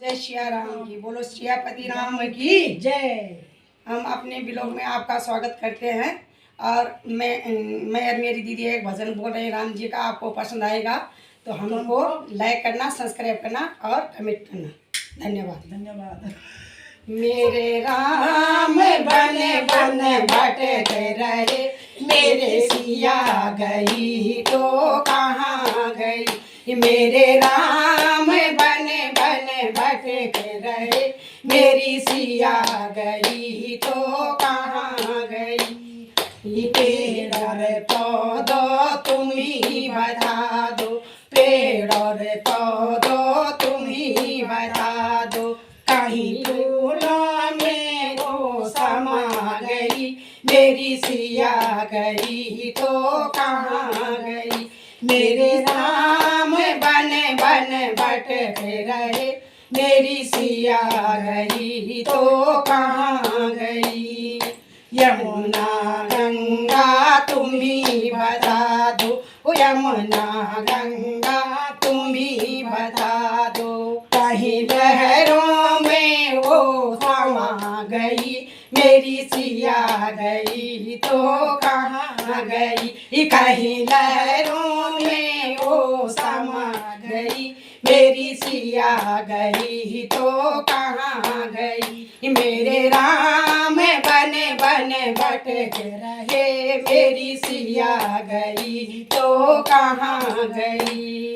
जय सिया राम की, बोलो सियापति राम की जय। हम अपने ब्लॉग में आपका स्वागत करते हैं और मैं और मेरी दीदी एक भजन बोल रहे हैं राम जी का। आपको पसंद आएगा तो हमको लाइक करना, सब्सक्राइब करना और कमेंट करना। धन्यवाद। धन्यवाद। मेरे राम बने बन भटके रहे, मेरे सिया गई तो कहाँ गई। मेरे राम बने बन भटके रहे, मेरी सिया गई तो कहाँ गई। पेड़ और पौधो तुम ही बता दो, पेड़ और पौधो तुम ही बता दो। कहीं फूलों में वो समा गई, मेरी सिया गई तो कहाँ गई। मेरे राम बने बन भटके रहे, मेरी सिया गई तो कहाँ गई। यमुना गंगा तुम ही बता दो, यमुना गंगा तुम ही बता दो। कहीं लहरों में वो समा गई, मेरी सिया गई तो कहाँ गई। कहीं लहरों में वो समा गई, मेरी सिया गई तो कहाँ गई। मेरे राम बने बने भटके रहे, मेरी सिया गई तो कहाँ गई।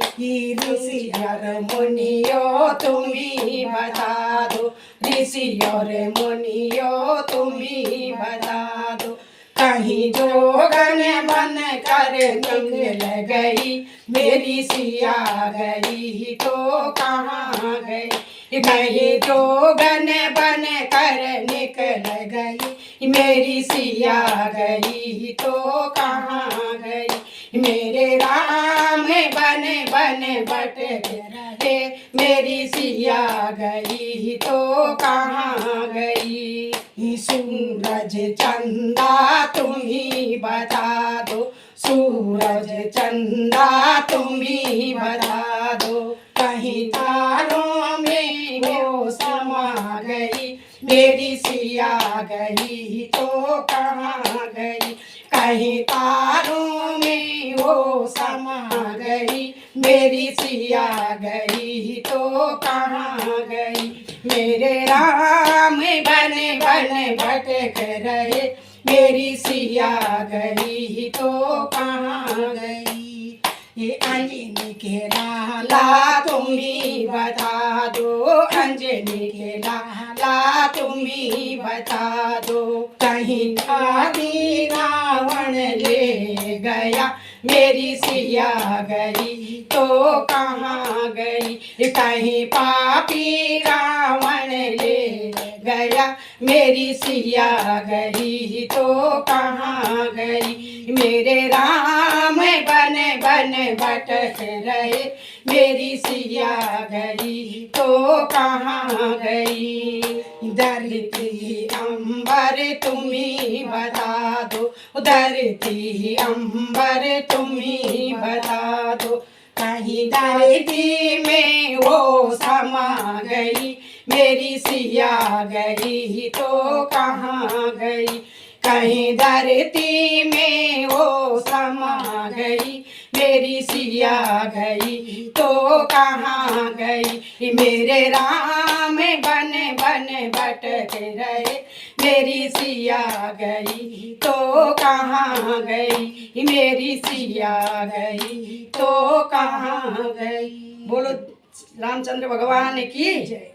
ऋषि और मुनियो तुम ही बता दो, ऋषि और मुनियो तुम ही बता दो। कहीं जोगन बन कर निकल गई, मेरी सिया गई तो कहाँ गई। कहीं जोगन बन कर निकल गई, मेरी सिया गई तो कहाँ गई। मेरे राम बने बने भटके रहे, मेरी सिया गई तो कहाँ गई। सूरज चंदा तुम ही बता दो, सूरज चंदा तुम ही बता दो। कहीं तारों में वो समा गई, मेरी सिया गई तो कहाँ गई। कहीं तारों में वो समा गई, मेरी सिया गई तो कहाँ गई। मेरे राम बने बने भटके रहे, मेरी सिया गई तो कहाँ गई। ये अंजनी के लाला तुम ही बता दो, अंजनी के लाला तुम ही बता दो। कहीं आदि रावण ले गया, मेरी सिया गई तो कहाँ गई। कहीं पापी रावण ले गया, मेरी सिया गई तो कहाँ गई। मेरे राम बने बने भटके रहे, मेरी सिया गई तो कहाँ गई। धरती अंबर तुम ही बता दो, धरती अंबर तुम ही बता दो। कहीं धरती में वो समा गई, मेरी सिया गई तो कहाँ गई। कहीं धरती में वो समा गई, मेरी सिया गई तो कहाँ गई। मेरे राम बने बने भटके रहे, मेरी सिया गई तो कहाँ गई। मेरी सिया गई तो कहाँ गई। बोलो रामचंद्र भगवान की जय।